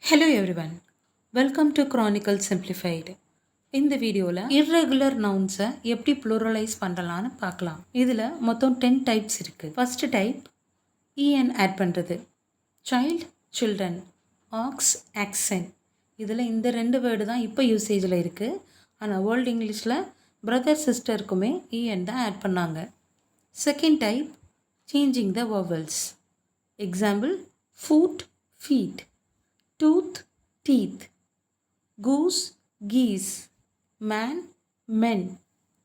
Hello everyone, welcome to Chronicle Simplified. இந்த வீடியோவில் irregular நவுன்ஸை எப்படி ப்ளூரலைஸ் பண்ணலான்னு பார்க்கலாம். இதில் மொத்தம் 10 டைப்ஸ் இருக்குது. ஃபர்ஸ்ட் டைப் en ஆட் பண்ணுறது. Child, children, ox, oxen. இதில் இந்த ரெண்டு வேர்டு தான் இப்போ யூசேஜில் இருக்குது. ஆனால் வேர்ல்டு இங்கிலீஷில் பிரதர் சிஸ்டருக்குமே en தான் ஆட் பண்ணாங்க. Second type changing the vowels. Example foot, feet, tooth, teeth, goose, geese, man, men.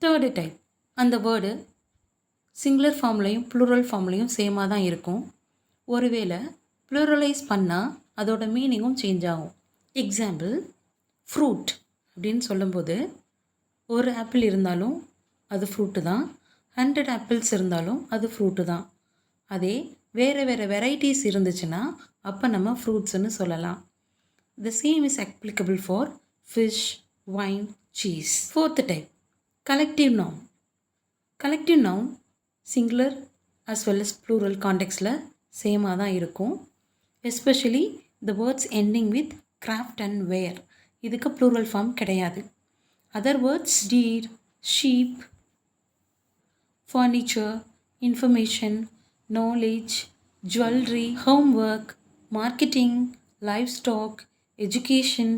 Third type, அந்த வேர்டு சிங்குலர் ஃபார்ம்லையும் ப்ளூரல் ஃபார்ம்லையும் சேமாக தான் இருக்கும். ஒருவேளை ப்ளூரலைஸ் பண்ணால் அதோட மீனிங்கும் சேஞ்ச் ஆகும். எக்ஸாம்பிள் ஃப்ரூட் அப்படின்னு சொல்லும்போது ஒரு ஆப்பிள் இருந்தாலும் அது ஃப்ரூட்டு தான், 100 ஆப்பிள்ஸ் இருந்தாலும் அது ஃப்ரூட்டு தான். அதே வேறு வேறு வெரைட்டிஸ் இருந்துச்சுன்னா அப்போ நம்ம ஃப்ரூட்ஸ்னு சொல்லலாம். The same is applicable for fish, wine, cheese. Fourth type, collective noun. Collective noun singular as well as plural contextல சேமாக தான் இருக்கும். Especially the words ending with craft and wear. இதுக்கு plural form கிடையாது. Other words deer, sheep, furniture, information, knowledge, jewelry, homework, marketing, livestock, education,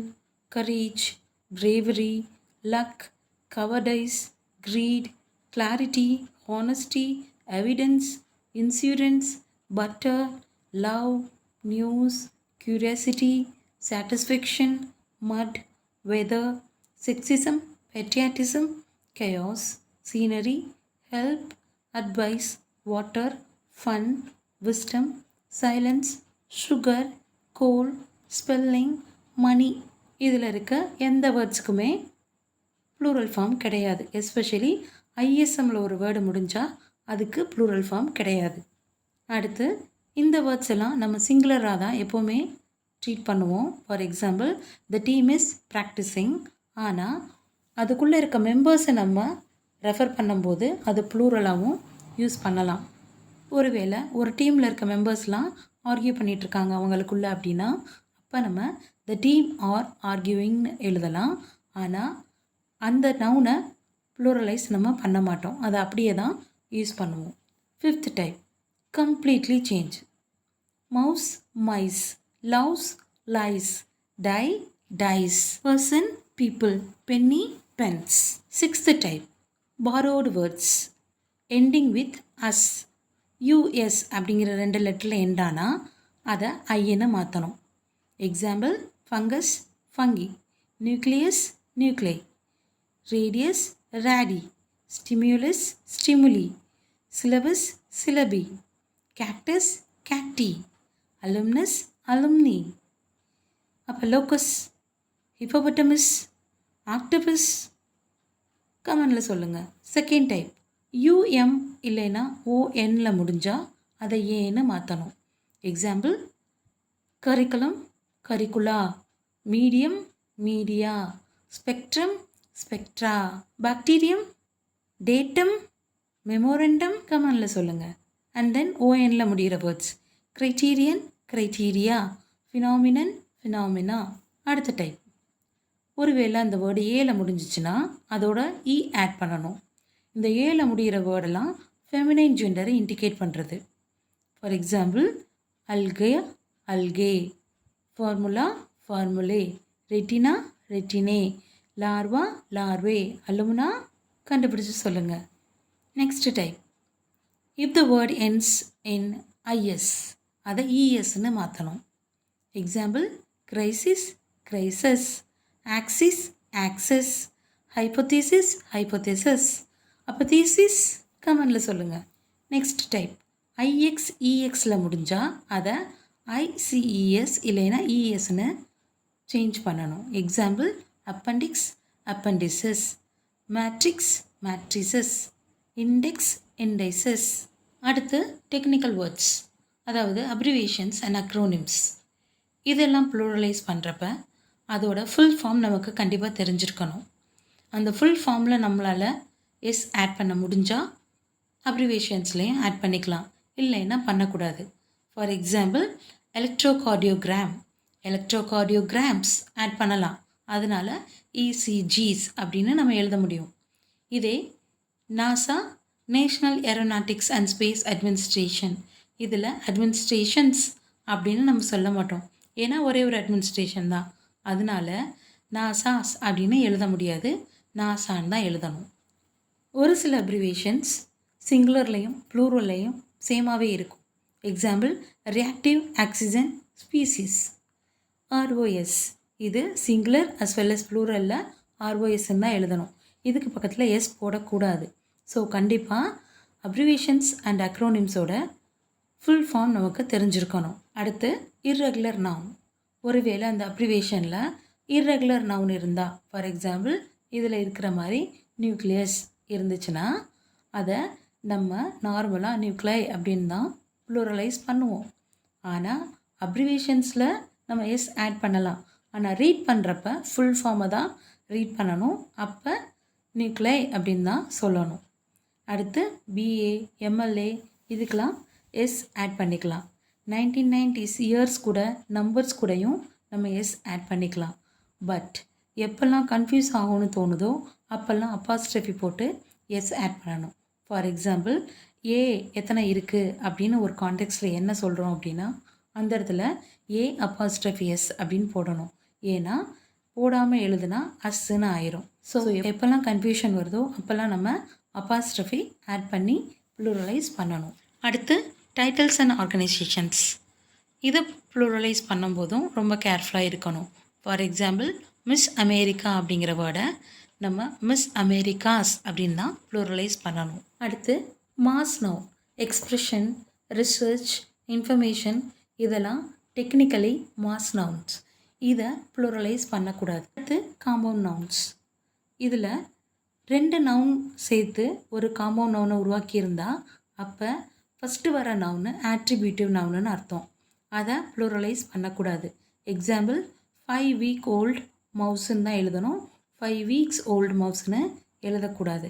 courage, bravery, luck, cowardice, greed, clarity, honesty, evidence, insurance, butter, love, news, curiosity, satisfaction, mud, weather, sexism, patriotism, chaos, scenery, help, advice, water, fun, wisdom, silence, sugar, coal, spelling, money. இதில் இருக்க எந்த வேர்ட்ஸுக்குமே plural form கிடையாது. Especially ஐஎஸ்எம்மில் ஒரு word முடிஞ்சால் அதுக்கு plural form கிடையாது. அடுத்து இந்த வேர்ட்ஸ் எல்லாம் நம்ம சிங்குலராக தான் எப்போவுமே ட்ரீட் பண்ணுவோம். For example the team is practising. ஆனால் அதுக்குள்ளே இருக்க மெம்பர்ஸை நம்ம ரெஃபர் பண்ணும்போது அது ப்ளூரலாகவும் யூஸ் பண்ணலாம். ஒருவேளை ஒரு டீமில் இருக்க மெம்பர்ஸ்லாம் ஆர்கியூ பண்ணிகிட்ருக்காங்க அவங்களுக்குள்ள அப்படின்னா அப்போ நம்ம த டீம் ஆர் ஆர்கியூவிங்னு எழுதலாம். ஆனால் அந்த நவுனை ப்ளூரலைஸ் நம்ம பண்ண மாட்டோம், அதை அப்படியே தான் யூஸ் பண்ணுவோம். Fifth type, completely change. Mouse, mice, louse, lice, die, dice, person, people, penny, pence. Sixth type, borrowed words ending with us. US அப்படிங்கிற 2 லெட்டரில் எண்டானா அதை ஐன்னு மாற்றணும். Example fungus, fungi, nucleus, nuclei, radius, radii, stimulus, stimuli, syllabus, syllabi, cactus, cacti, alumnus, alumni. அப்போ locus, hippopotamus, octopus. கமெண்டில் சொல்லுங்கள். Second type, யூஎம் இல்லைன்னா ஓஎன்னில் முடிஞ்சால் அதை ஏன்னு மாற்றணும். Example curriculum, curricula, medium, media, spectrum, spectra, bacterium, datum, memorandum. கமெண்டில் சொல்லுங்கள். அண்ட் தென் ஓஎன்னில் முடிகிற words criterion, criteria, phenomenon, phenomena. அடுத்த டைப், ஒருவேளை அந்த வேர்டு ஏல முடிஞ்சிச்சுன்னா அதோட இ ஆட் பண்ணணும். இந்த ஏல முடிகிற வேர்டெல்லாம் ஃபெமினைன் ஜெண்டரை இண்டிகேட் பண்ணுறது. For example algae, algae, formula, formulae, retina, retinae, larva, larvae, alumina. கண்டுபிடிச்சு சொல்லுங்கள். Next type, if the word ends in IS அதை இஎஸ்ன்னு மாற்றணும். Example crisis, crises, axis, axes, hypothesis, hypotheses. அப்போ தீசிஸ். கமெண்டில் சொல்லுங்கள். நெக்ஸ்ட் டைப், ஐஎக்ஸ் இஎக்ஸில் முடிஞ்சால் அதை ஐசிஇஎஸ் இல்லைன்னா இஎஸ்ன்னு சேஞ்ச் பண்ணணும். Example appendix, appendices, matrix, matrices, index, indices. அடுத்து டெக்னிக்கல் வேர்ட்ஸ், அதாவது அப்ரிவேஷன்ஸ் அண்ட் அக்ரோனிம்ஸ். இதெல்லாம் ப்ளூரலைஸ் பண்ணுறப்ப அதோட ஃபுல் ஃபார்ம் நமக்கு கண்டிப்பாக தெரிஞ்சிருக்கணும். அந்த ஃபுல் ஃபார்மில் நம்மளால் எஸ் ஆட் பண்ண முடிஞ்சால் அப்ரிவேஷன்ஸ்லேயும் ஆட் பண்ணிக்கலாம், இல்லைன்னா பண்ணக்கூடாது. ஃபார் எக்ஸாம்பிள் எலக்ட்ரோகார்டியோகிராம், எலக்ட்ரோகார்டியோகிராம்ஸ் ஆட் பண்ணலாம். அதனால் இசிஜிஸ் அப்படின்னு நம்ம எழுத முடியும். இதே NASA national aeronautics and space administration, இதில் அட்மினிஸ்ட்ரேஷன்ஸ் அப்படின்னு நம்ம சொல்ல மாட்டோம். ஏன்னா ஒரே ஒரு அட்மினிஸ்ட்ரேஷன் தான். அதனால நாசாஸ் அப்படின்னு எழுத முடியாது, நாசான்னு தான் எழுதணும். ஒரு சில அப்ரிவேஷன்ஸ் சிங்குலர்லையும் ப்ளூரல்லையும் சேமாகவே இருக்கும். Example reactive oxygen species, ROS. இது சிங்குலர் அஸ் வெல் அஸ் ப்ளூரலில் ஆர்ஓஎஸ்ன்னு தான் எழுதணும். இதுக்கு பக்கத்தில் எஸ் போடக்கூடாது. ஸோ கண்டிப்பாக அப்ரிவேஷன்ஸ் அண்ட் அக்ரோனிம்ஸோட ஃபுல் ஃபார்ம் நமக்கு தெரிஞ்சிருக்கணும். அடுத்து இர்ரெகுலர் நவுன். ஒருவேளை அந்த அப்ரிவேஷனில் இர்ரெகுலர் நவுன் இருந்தால், ஃபார் எக்ஸாம்பிள் இதில் இருக்கிற மாதிரி நியூக்ளியஸ் இருந்துச்சுன்னா அதை நம்ம நார்மலாக நியூக்ளை அப்படின்னு தான் ப்ளூரலைஸ் பண்ணுவோம். ஆனால் அப்ரிவேஷன்ஸில் நம்ம எஸ் ஆட் பண்ணலாம். ஆனால் ரீட் பண்ணுறப்ப ஃபுல் ஃபார்மை தான் ரீட் பண்ணணும். அப்போ நியூக்ளை அப்படின்னு தான் சொல்லணும். அடுத்து பிஏ, எம்எல்ஏ இதுக்கெலாம் எஸ் ஆட் பண்ணிக்கலாம். 1990s இயர்ஸ் கூட நம்பர்ஸ் கூடயும் நம்ம எஸ் ஆட் பண்ணிக்கலாம். பட் எப்போல்லாம் கன்ஃபியூஸ் ஆகும்னு தோணுதோ அப்போல்லாம் அப்பாஸ்ட்ரஃபி போட்டு எஸ் ஆட் பண்ணணும். ஃபார் எக்ஸாம்பிள் ஏ எத்தனை இருக்குது அப்படின்னு ஒரு கான்டெக்ஸ்டில் என்ன சொல்கிறோம் அப்படின்னா அந்த இடத்துல ஏ அப்பாஸ்ட்ரஃபி எஸ் அப்படின்னு போடணும். ஏன்னா போடாமல் எழுதுனா அஸ்ன்னு ஆயிரும். ஸோ எப்போல்லாம் கன்ஃபியூஷன் வருதோ அப்போல்லாம் நம்ம அப்பாஸ்ட்ரஃபி ஆட் பண்ணி ப்ளூரலைஸ் பண்ணணும். அடுத்து டைட்டில்ஸ் அண்ட் ஆர்கனைசேஷன்ஸ். இதை ப்ளூரலைஸ் பண்ணும்போதும் ரொம்ப கேர்ஃபுல்லாக இருக்கணும். ஃபார் எக்ஸாம்பிள் மிஸ் அமெரிக்கா அப்படிங்கிற வேர்டை நம்ம மிஸ் அமெரிக்காஸ் அப்படின்னு தான் ப்ளூரலைஸ் பண்ணணும். அடுத்து mass noun, expression, research, information இதெல்லாம் டெக்னிக்கலி மாஸ் நவுன்ஸ். இதை ப்ளூரலைஸ் பண்ணக்கூடாது. அடுத்து காம்பவுண்ட் நவுன்ஸ். இதில் 2 நவுன் சேர்த்து ஒரு காம்பவுண்ட் நவுனை உருவாக்கியிருந்தால் அப்போ ஃபஸ்ட்டு வர நவுனு ஆட்ரிபியூட்டிவ் நவுனுன்னு அர்த்தம். அதை ப்ளூரலைஸ் பண்ணக்கூடாது. எக்ஸாம்பிள் 5 வீக் ஓல்டு மவுஸுன்னு தான் எழுதணும். 5 வீக்ஸ் ஓல்டு மவுஸ்ன்னு எழுதக்கூடாது.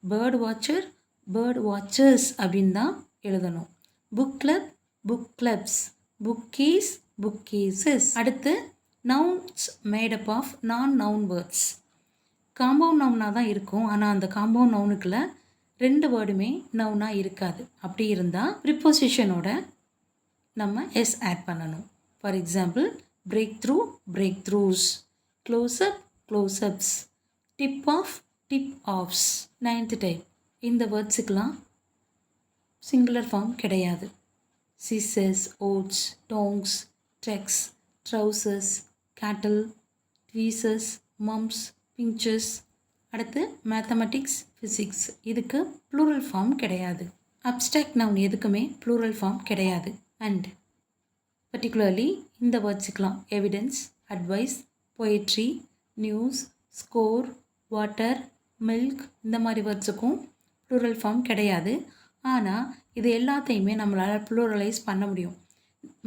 பேர்ட் வாட்சர், பேர்ட் வாட்சர்ஸ் அப்படின்னு தான் எழுதணும். Book club, book clubs, bookcase, bookcases. அடுத்து nouns made up of non noun words. Compound நவுனாக தான் இருக்கும். ஆனால் அந்த காம்பவுண்ட் நவுனுக்குள்ள 2 வேர்டுமே நவுனாக இருக்காது. அப்படி இருந்தால் ப்ரிப்போசிஷனோட நம்ம எஸ் ஆட் பண்ணணும். For example breakthrough, breakthroughs, close up, close ups, tip off, tip offs. 9th type. இந்த வேர்ட்ஸுக்கெலாம் சிங்குலர் ஃபார்ம் கிடையாது. சிசஸ், oats, tongs, dregs, trousers, cattle, tweezers, mumps, pincers. அடுத்து மேத்தமெட்டிக்ஸ், ஃபிசிக்ஸ் இதுக்கு ப்ளூரல் ஃபார்ம் கிடையாது. அப்ஸ்ட்ராக்ட் நவுன் எதுக்குமே plural form கிடையாது. And particularly இந்த வேர்ட்ஸுக்கெலாம் evidence, advice, poetry, news, score, water, milk இந்த மாதிரி வேர்ட்ஸுக்கும் ப்ளூரல் ஃபார்ம் கிடையாது. ஆனால் இது எல்லாத்தையுமே நம்மளால் ப்ளூரலைஸ் பண்ண முடியும்.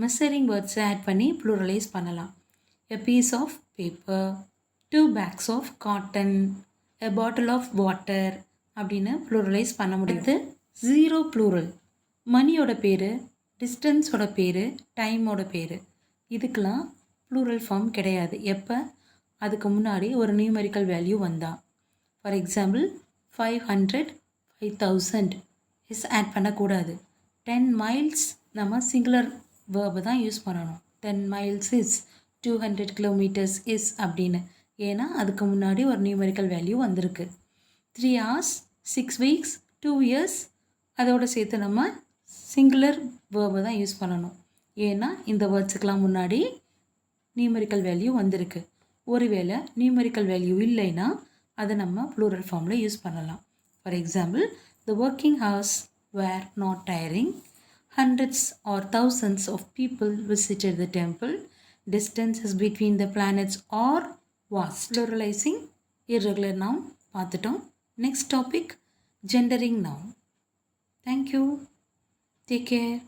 மெசரிங் வேர்ட்ஸை ஆட் பண்ணி ப்ளூரலைஸ் பண்ணலாம். A piece of paper, 2 bags of cotton, a bottle of water அப்படின்னு ப்ளூரலைஸ் பண்ண முடியுது. 0 ப்ளூரல். மணியோட பேர், டிஸ்டன்ஸோட பேர், டைமோட பேர் இதுக்கெலாம் ப்ளூரல் ஃபார்ம் கிடையாது. எப்போ அதுக்கு முன்னாடி ஒரு நியூமெரிக்கல் வேல்யூ வந்தால். ஃபார் எக்ஸாம்பிள் 500, 5000 இஸ் ஆட் பண்ணக்கூடாது. 10 மைல்ஸ் நம்ம சிங்குலர் வேர்பை தான் யூஸ் பண்ணணும். 10 miles இஸ் 200 kilometers இஸ் அப்படின்னு. ஏன்னா அதுக்கு முன்னாடி ஒரு நியூமெரிக்கல் வேல்யூ வந்திருக்கு. 3 hours, 6 weeks, 2 years அதோடு சேர்த்து நம்ம சிங்குலர் வேர்பை தான் யூஸ் பண்ணணும். ஏன்னா இந்த வேர்ட்ஸுக்கெலாம் முன்னாடி நியூமெரிக்கல் வேல்யூ வந்திருக்கு. ஒருவேளை நியூமெரிக்கல் வேல்யூ இல்லைன்னா அதை நம்ம ப்ளூரல் ஃபார்மில் யூஸ் பண்ணலாம். For example the working hours were not tiring. Hundreds or thousands of people visited the temple. Distances between the planets are vast. Pluralizing irregular noun பார்த்துட்டோம். Next topic gendering noun. Thank you. Take care.